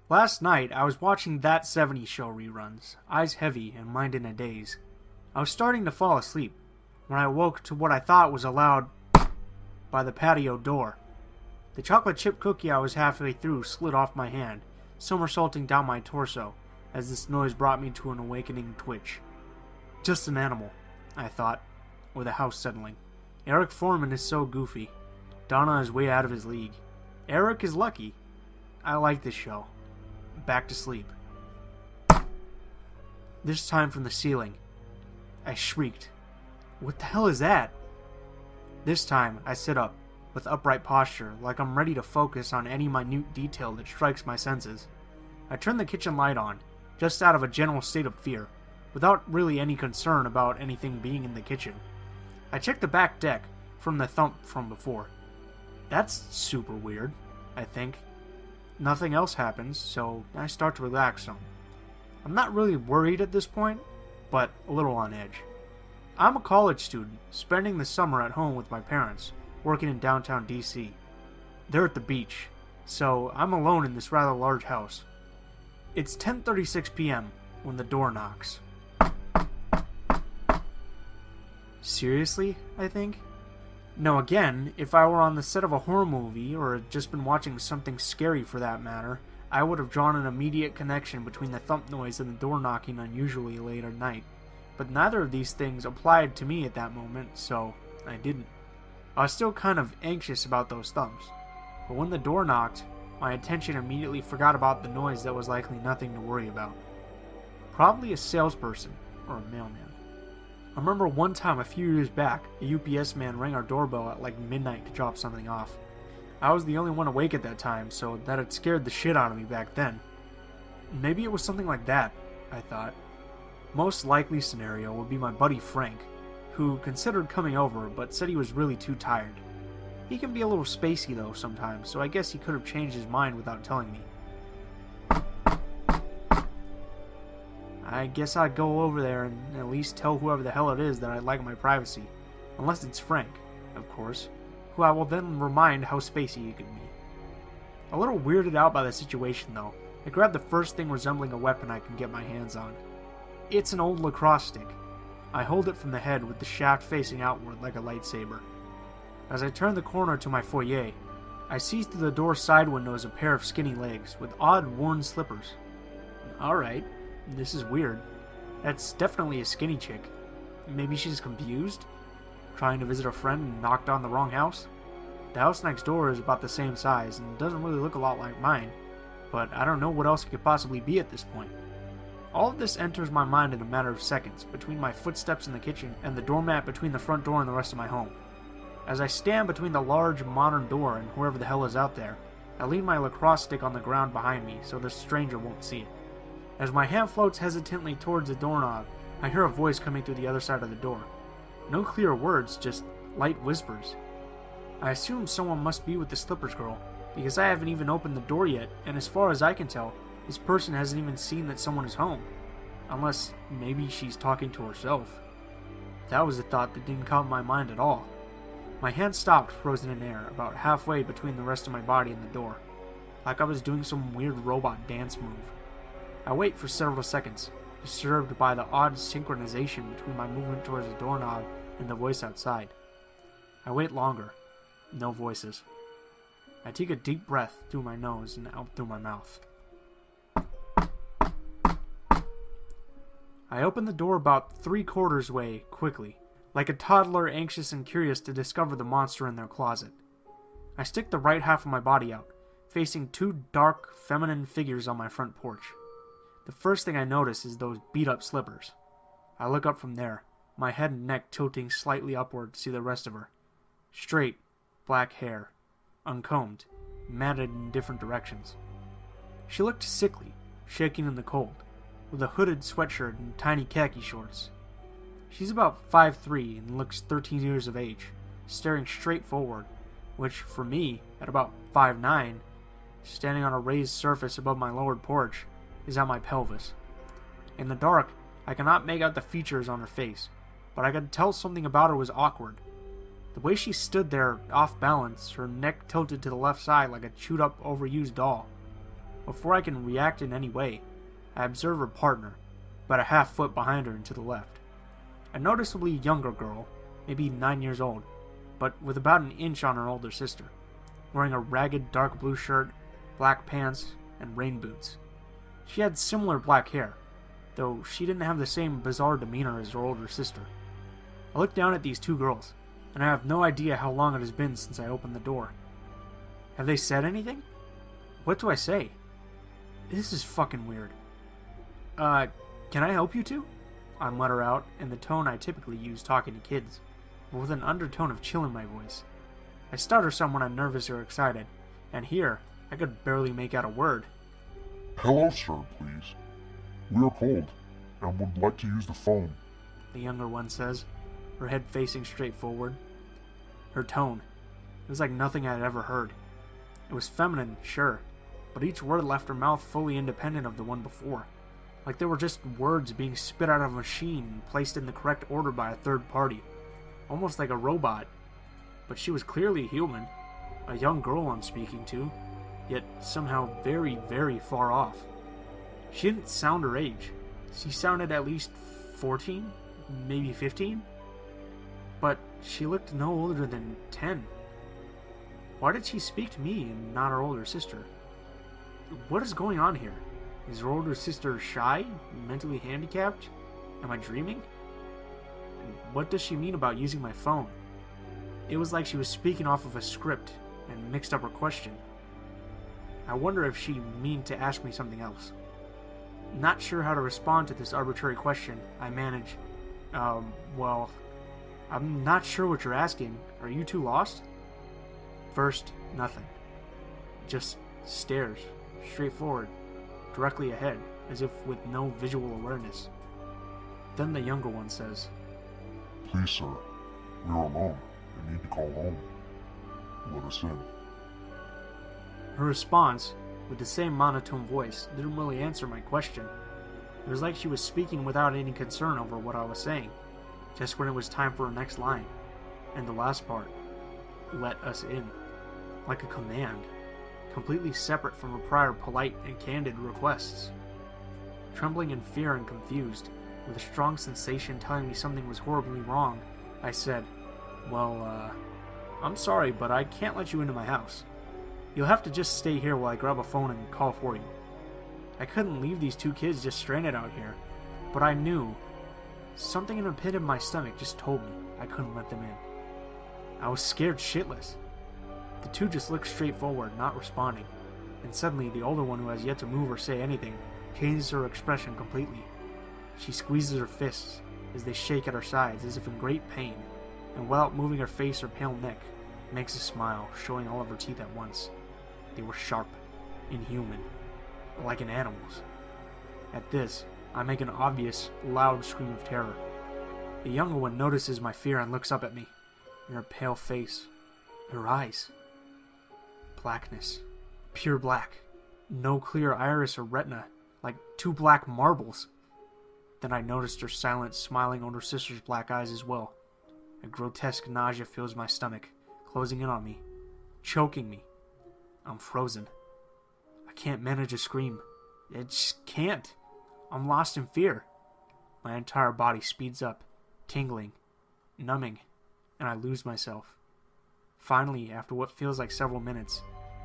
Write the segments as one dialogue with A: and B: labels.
A: Last night, I was watching That 70s Show reruns, eyes heavy and mind in a daze. I was starting to fall asleep when I awoke to what I thought was a loud by the patio door. The chocolate chip cookie I was halfway through slid off my hand, somersaulting down my torso as this noise brought me to an awakening twitch. Just an animal, I thought, with the house settling. Eric Foreman is so goofy. Donna is way out of his league. Eric is lucky. I like this show. Back to sleep. This time from the ceiling. I shrieked. What the hell is that? This time, I sit up, with upright posture, like I'm ready to focus on any minute detail that strikes my senses. I turn the kitchen light on, just out of a general state of fear, without really any concern about anything being in the kitchen. I check the back deck from the thump from before. That's super weird, I think. Nothing else happens, so I start to relax some. I'm not really worried at this point, but a little on edge. I'm a college student, spending the summer at home with my parents, working in downtown DC. They're at the beach, so I'm alone in this rather large house. It's 10:36 p.m. when the door knocks. Seriously, I think? No, again, if I were on the set of a horror movie, or had just been watching something scary for that matter, I would have drawn an immediate connection between the thump noise and the door knocking unusually late at night. But neither of these things applied to me at that moment, so I didn't. I was still kind of anxious about those thumps. But when the door knocked, my attention immediately forgot about the noise that was likely nothing to worry about. Probably a salesperson, or a mailman. I remember one time a few years back, a UPS man rang our doorbell at like midnight to drop something off. I was the only one awake at that time, so that had scared the shit out of me back then. Maybe it was something like that, I thought. Most likely scenario would be my buddy Frank, who considered coming over but said he was really too tired. He can be a little spacey though sometimes, so I guess he could have changed his mind without telling me. I guess I'd go over there and at least tell whoever the hell it is that I'd like my privacy. Unless it's Frank, of course, who I will then remind how spacey he could be. A little weirded out by the situation though, I grab the first thing resembling a weapon I can get my hands on. It's an old lacrosse stick. I hold it from the head with the shaft facing outward like a lightsaber. As I turn the corner to my foyer, I see through the door side windows a pair of skinny legs with odd worn slippers. Alright. This is weird. That's definitely a skinny chick. Maybe she's confused? Trying to visit a friend and knocked on the wrong house? The house next door is about the same size and doesn't really look a lot like mine, but I don't know what else it could possibly be at this point. All of this enters my mind in a matter of seconds, between my footsteps in the kitchen and the doormat between the front door and the rest of my home. As I stand between the large, modern door and whoever the hell is out there, I lean my lacrosse stick on the ground behind me so the stranger won't see it. As my hand floats hesitantly towards the doorknob, I hear a voice coming through the other side of the door. No clear words, just light whispers. I assume someone must be with the Slippers girl, because I haven't even opened the door yet, and as far as I can tell, this person hasn't even seen that someone is home. Unless maybe she's talking to herself. That was a thought that didn't come to my mind at all. My hand stopped frozen in air, about halfway between the rest of my body and the door, like I was doing some weird robot dance move. I wait for several seconds, disturbed by the odd synchronization between my movement towards the doorknob and the voice outside. I wait longer. No voices. I take a deep breath through my nose and out through my mouth. I open the door about 3/4 way quickly, like a toddler anxious and curious to discover the monster in their closet. I stick the right half of my body out, facing two dark, feminine figures on my front porch. The first thing I notice is those beat-up slippers. I look up from there, my head and neck tilting slightly upward to see the rest of her. Straight, black hair, uncombed, matted in different directions. She looked sickly, shaking in the cold, with a hooded sweatshirt and tiny khaki shorts. She's about 5'3" and looks 13 years of age, staring straight forward, which, for me, at about 5'9", standing on a raised surface above my lowered porch, is at my pelvis. In the dark, I cannot make out the features on her face, but I could tell something about her was awkward. The way she stood there, off balance, her neck tilted to the left side like a chewed-up, overused doll. Before I can react in any way, I observe her partner, about a half foot behind her and to the left. A noticeably younger girl, maybe 9 years old, but with about an inch on her older sister, wearing a ragged dark blue shirt, black pants, and rain boots. She had similar black hair, though she didn't have the same bizarre demeanor as her older sister. I look down at these two girls, and I have no idea how long it has been since I opened the door. Have they said anything? What do I say? This is fucking weird. Can I help you two? I mutter out in the tone I typically use talking to kids, but with an undertone of chill in my voice. I stutter some when I'm nervous or excited, and here, I could barely make out a word.
B: Hello, sir, please. We are cold, and would like to use the phone.
A: The younger one says, her head facing straight forward. Her tone, it was like nothing I had ever heard. It was feminine, sure, but each word left her mouth fully independent of the one before. Like they were just words being spit out of a machine and placed in the correct order by a third party. Almost like a robot. But she was clearly human. A young girl I'm speaking to, yet somehow very, very far off. She didn't sound her age. She sounded at least 14, maybe 15. But she looked no older than 10. Why did she speak to me and not her older sister? What is going on here? Is her older sister shy? Mentally handicapped? Am I dreaming? And what does she mean about using my phone? It was like she was speaking off of a script and mixed up her question. I wonder if she meant to ask me something else. Not sure how to respond to this arbitrary question, I manage, well, I'm not sure what you're asking. Are you two lost? First, nothing. Just stares, straight forward, directly ahead, as if with no visual awareness. Then the younger one says,
B: Please, sir, we are alone and need to call home. Let us in.
A: Her response, with the same monotone voice, didn't really answer my question. It was like she was speaking without any concern over what I was saying, just when it was time for her next line. And the last part, let us in. Like a command, completely separate from her prior polite and candid requests. Trembling in fear and confused, with a strong sensation telling me something was horribly wrong, I said, Well, I'm sorry, but I can't let you into my house. You'll have to just stay here while I grab a phone and call for you. I couldn't leave these two kids just stranded out here, but I knew. Something in the pit of my stomach just told me I couldn't let them in. I was scared shitless. The two just looked straight forward, not responding, and suddenly the older one, who has yet to move or say anything, changes her expression completely. She squeezes her fists as they shake at her sides as if in great pain, and without moving her face or pale neck, makes a smile, showing all of her teeth at once. They were sharp, inhuman, like an animal's. At this, I make an obvious, loud scream of terror. The younger one notices my fear and looks up at me. In her pale face, her eyes. Blackness. Pure black. No clear iris or retina, like two black marbles. Then I noticed her silent, smiling on her sister's black eyes as well. A grotesque nausea fills my stomach, closing in on me, choking me. I'm frozen. I can't manage a scream. I just can't. I'm lost in fear. My entire body speeds up, tingling, numbing, and I lose myself. Finally, after what feels like several minutes,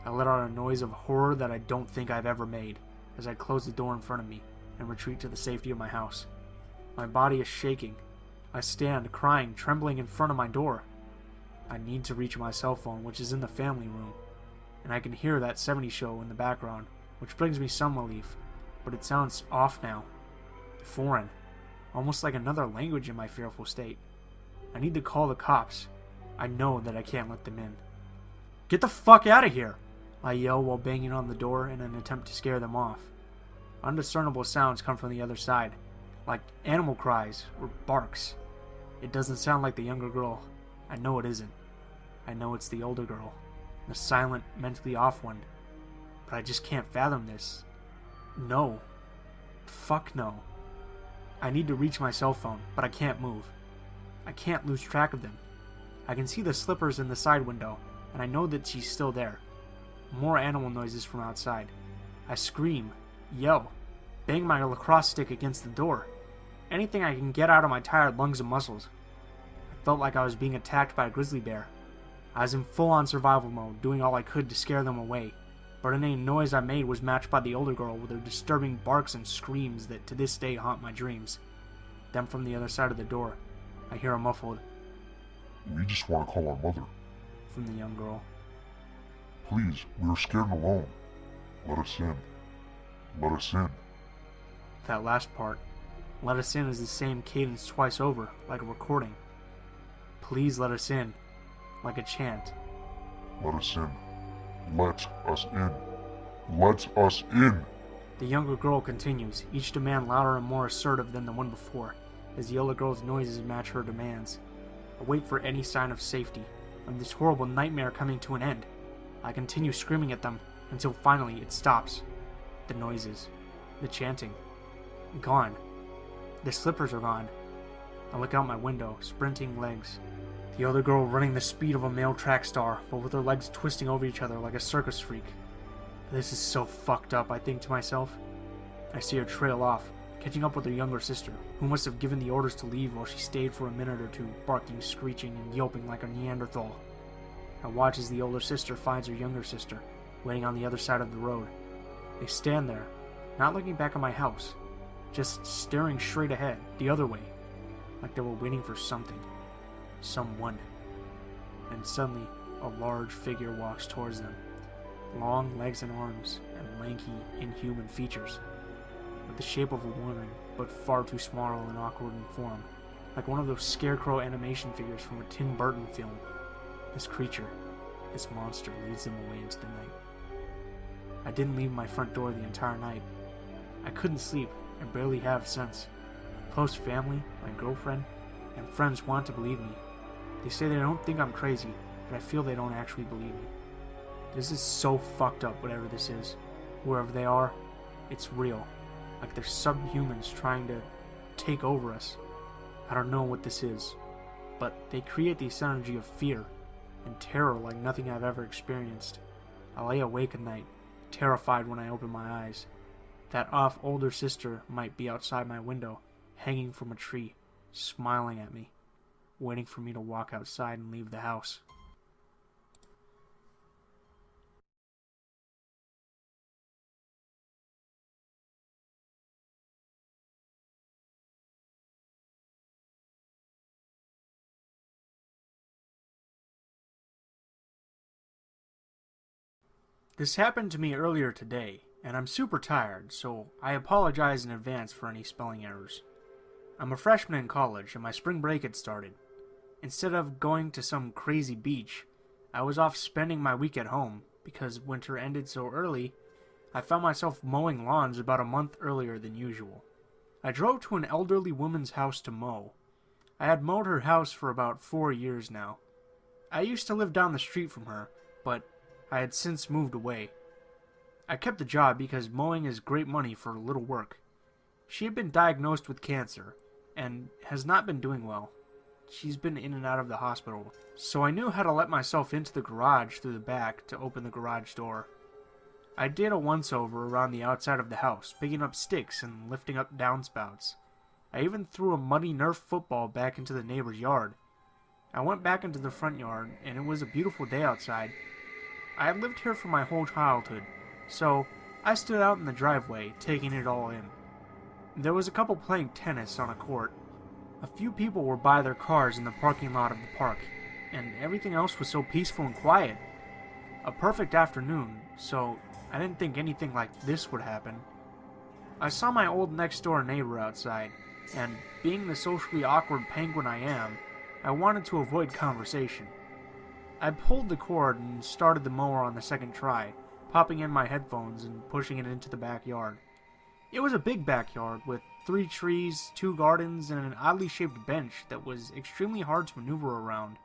A: I let out a noise of horror that I don't think I've ever made as I close the door in front of me and retreat to the safety of my house. My body is shaking. I stand, crying, trembling in front of my door. I need to reach my cell phone, which is in the family room, and I can hear that 70s show in the background, which brings me some relief, but it sounds off now. Foreign. Almost like another language in my fearful state. I need to call the cops. I know that I can't let them in. Get the fuck out of here! I yell while banging on the door in an attempt to scare them off. Undiscernible sounds come from the other side, like animal cries or barks. It doesn't sound like the younger girl. I know it isn't. I know it's the older girl, the silent, mentally off one. But I just can't fathom this. No. Fuck no. I need to reach my cell phone, but I can't move. I can't lose track of them. I can see the slippers in the side window, and I know that she's still there. More animal noises from outside. I scream, yell, bang my lacrosse stick against the door. Anything I can get out of my tired lungs and muscles. I felt like I was being attacked by a grizzly bear. I was in full-on survival mode, doing all I could to scare them away, but any noise I made was matched by the older girl with her disturbing barks and screams that to this day haunt my dreams. Then from the other side of the door, I hear a muffled,
B: "We just want to call our mother.
A: from the young girl.
B: Please, we are scared and alone. Let us in. Let us in."
A: That last part, "let us in," is the same cadence twice over, like a recording. "Please let us in," like a chant.
B: "Let us in. Let us in. Let us in."
A: The younger girl continues, each demand louder and more assertive than the one before, as the older girl's noises match her demands. I wait for any sign of safety, of this horrible nightmare coming to an end. I continue screaming at them, until finally it stops. The noises, the chanting, gone. The slippers are gone. I look out my window, sprinting legs. The other girl running the speed of a male track star, but with her legs twisting over each other like a circus freak. This is so fucked up, I think to myself. I see her trail off, catching up with her younger sister, who must have given the orders to leave while she stayed for a minute or two, barking, screeching, and yelping like a Neanderthal. I watch as the older sister finds her younger sister, waiting on the other side of the road. They stand there, not looking back at my house, just staring straight ahead, the other way, like they were waiting for something. Someone. And suddenly, a large figure walks towards them. Long legs and arms, and lanky, inhuman features. With the shape of a woman, but far too small and awkward in form. Like one of those scarecrow animation figures from a Tim Burton film. This creature, this monster, leads them away into the night. I didn't leave my front door the entire night. I couldn't sleep, and barely have since. Close family, my girlfriend, and friends want to believe me. They say they don't think I'm crazy, but I feel they don't actually believe me. This is so fucked up, whatever this is. Wherever they are, it's real. Like they're subhumans trying to take over us. I don't know what this is, but they create this energy of fear and terror like nothing I've ever experienced. I lay awake at night, terrified when I open my eyes. That off older sister might be outside my window, hanging from a tree, smiling at me, waiting for me to walk outside and leave the house. This happened to me earlier today, and I'm super tired, so I apologize in advance for any spelling errors. I'm a freshman in college, and my spring break had started. Instead of going to some crazy beach, I was off spending my week at home. Because winter ended so early, I found myself mowing lawns about a month earlier than usual. I drove to an elderly woman's house to mow. I had mowed her house for about 4 years now. I used to live down the street from her, but I had since moved away. I kept the job because mowing is great money for little work. She had been diagnosed with cancer, and has not been doing well. She's been in and out of the hospital, so I knew how to let myself into the garage through the back to open the garage door. I did a once-over around the outside of the house, picking up sticks and lifting up downspouts. I even threw a muddy Nerf football back into the neighbor's yard. I went back into the front yard, and it was a beautiful day outside. I had lived here for my whole childhood, so I stood out in the driveway, taking it all in. There was a couple playing tennis on a court. A few people were by their cars in the parking lot of the park, and everything else was so peaceful and quiet. A perfect afternoon, so I didn't think anything like this would happen. I saw my old next-door neighbor outside, and being the socially awkward penguin I am, I wanted to avoid conversation. I pulled the cord and started the mower on the second try, popping in my headphones and pushing it into the backyard. It was a big backyard with 3 trees, 2 gardens, and an oddly shaped bench that was extremely hard to maneuver around.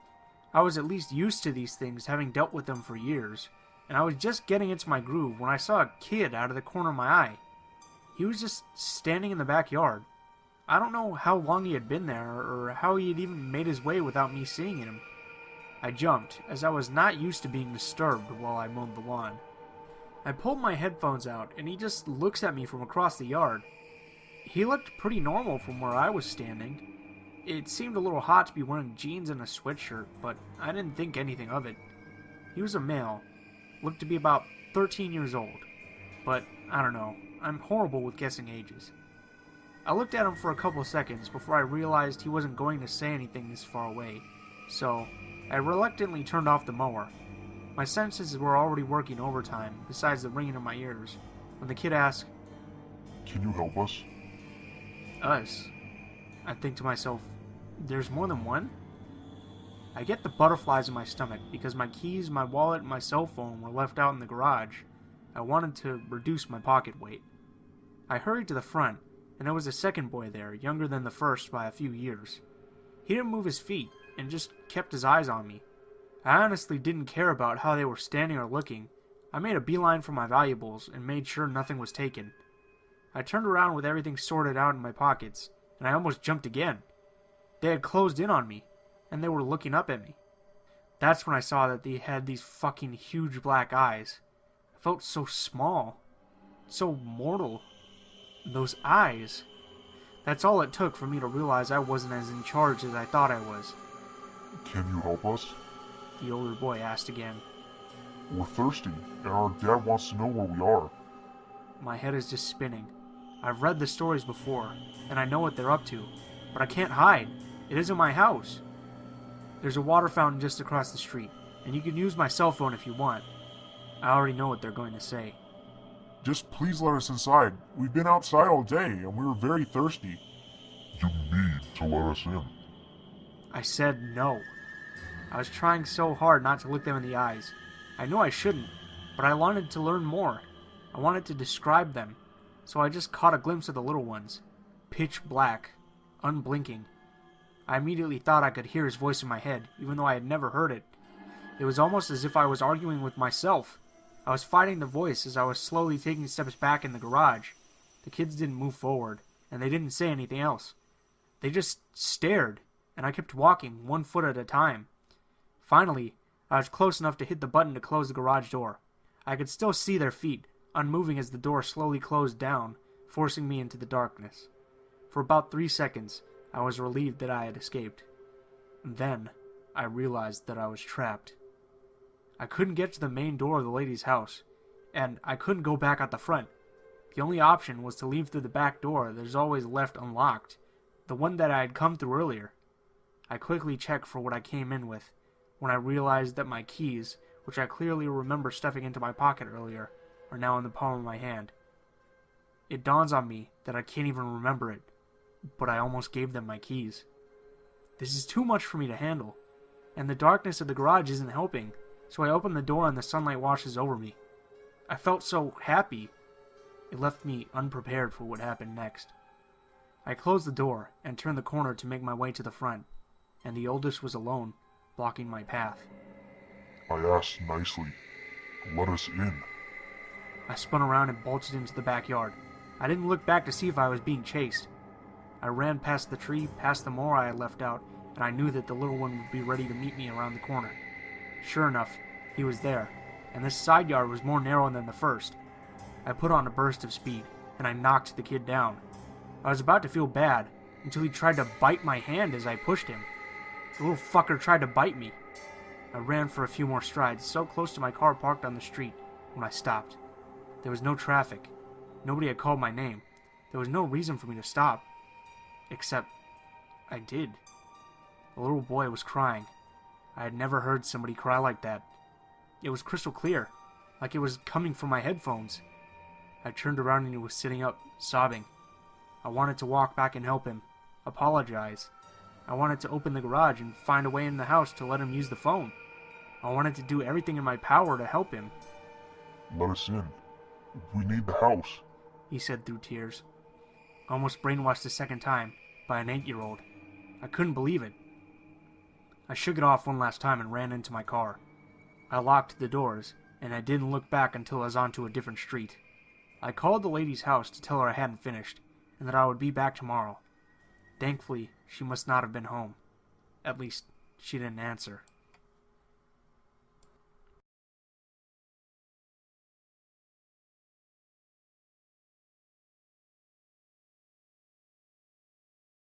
A: I was at least used to these things, having dealt with them for years, and I was just getting into my groove when I saw a kid out of the corner of my eye. He was just standing in the backyard. I don't know how long he had been there, or how he had even made his way without me seeing him. I jumped, as I was not used to being disturbed while I mowed the lawn. I pulled my headphones out, and he just looks at me from across the yard. He looked pretty normal from where I was standing. It seemed a little hot to be wearing jeans and a sweatshirt, but I didn't think anything of it. He was a male, looked to be about 13 years old, but I don't know, I'm horrible with guessing ages. I looked at him for a couple of seconds before I realized he wasn't going to say anything this far away, so I reluctantly turned off the mower. My senses were already working overtime, besides the ringing in my ears, when the kid asked,
B: Can you help us?
A: Us? I think to myself, there's more than one? I get the butterflies in my stomach because my keys, my wallet, and my cell phone were left out in the garage. I wanted to reduce my pocket weight. I hurried to the front, and there was a second boy there, younger than the first by a few years. He didn't move his feet, and just kept his eyes on me. I honestly didn't care about how they were standing or looking. I made a beeline for my valuables, and made sure nothing was taken. I turned around with everything sorted out in my pockets, and I almost jumped again. They had closed in on me, and they were looking up at me. That's when I saw that they had these fucking huge black eyes. I felt so small, so mortal. Those eyes. That's all it took for me to realize I wasn't as in charge as I thought I was.
B: Can you help us?
A: The older boy asked again.
B: We're thirsty, and our dad wants to know where we are.
A: My head is just spinning. I've read the stories before, and I know what they're up to, but I can't hide. It isn't my house. There's a water fountain just across the street, and you can use my cell phone if you want. I already know what they're going to say.
B: Just please let us inside. We've been outside all day, and we were very thirsty. You need to let us in.
A: I said no. I was trying so hard not to look them in the eyes. I knew I shouldn't, but I wanted to learn more. I wanted to describe them, so I just caught a glimpse of the little ones. Pitch black, unblinking. I immediately thought I could hear his voice in my head, even though I had never heard it. It was almost as if I was arguing with myself. I was fighting the voice as I was slowly taking steps back in the garage. The kids didn't move forward, and they didn't say anything else. They just stared, and I kept walking, 1 foot at a time. Finally, I was close enough to hit the button to close the garage door. I could still see their feet, unmoving as the door slowly closed down, forcing me into the darkness. For about 3 seconds, I was relieved that I had escaped. Then, I realized that I was trapped. I couldn't get to the main door of the lady's house, and I couldn't go back out the front. The only option was to leave through the back door that is always left unlocked, the one that I had come through earlier. I quickly checked for what I came in with, when I realized that my keys, which I clearly remember stuffing into my pocket earlier, are now in the palm of my hand. It dawns on me that I can't even remember it, but I almost gave them my keys. This is too much for me to handle, and the darkness of the garage isn't helping, so I open the door and the sunlight washes over me. I felt so happy. It left me unprepared for what happened next. I closed the door and turned the corner to make my way to the front, and the oldest was alone, blocking my path.
B: I asked nicely. Let us in.
A: I spun around and bolted into the backyard. I didn't look back to see if I was being chased. I ran past the tree, past the mower I had left out, and I knew that the little one would be ready to meet me around the corner. Sure enough, he was there, and this side yard was more narrow than the first. I put on a burst of speed, and I knocked the kid down. I was about to feel bad, until he tried to bite my hand as I pushed him. The little fucker tried to bite me. I ran for a few more strides, so close to my car parked on the street, when I stopped. There was no traffic. Nobody had called my name. There was no reason for me to stop. Except, I did. The little boy was crying. I had never heard somebody cry like that. It was crystal clear, like it was coming from my headphones. I turned around and he was sitting up, sobbing. I wanted to walk back and help him, apologize. I wanted to open the garage and find a way in the house to let him use the phone. I wanted to do everything in my power to help him.
B: Let us in. We need the house,
A: he said through tears. Almost brainwashed a second time by an 8-year-old. I couldn't believe it. I shook it off one last time and ran into my car. I locked the doors, and I didn't look back until I was onto a different street. I called the lady's house to tell her I hadn't finished, and that I would be back tomorrow. Thankfully, she must not have been home. At least, she didn't answer.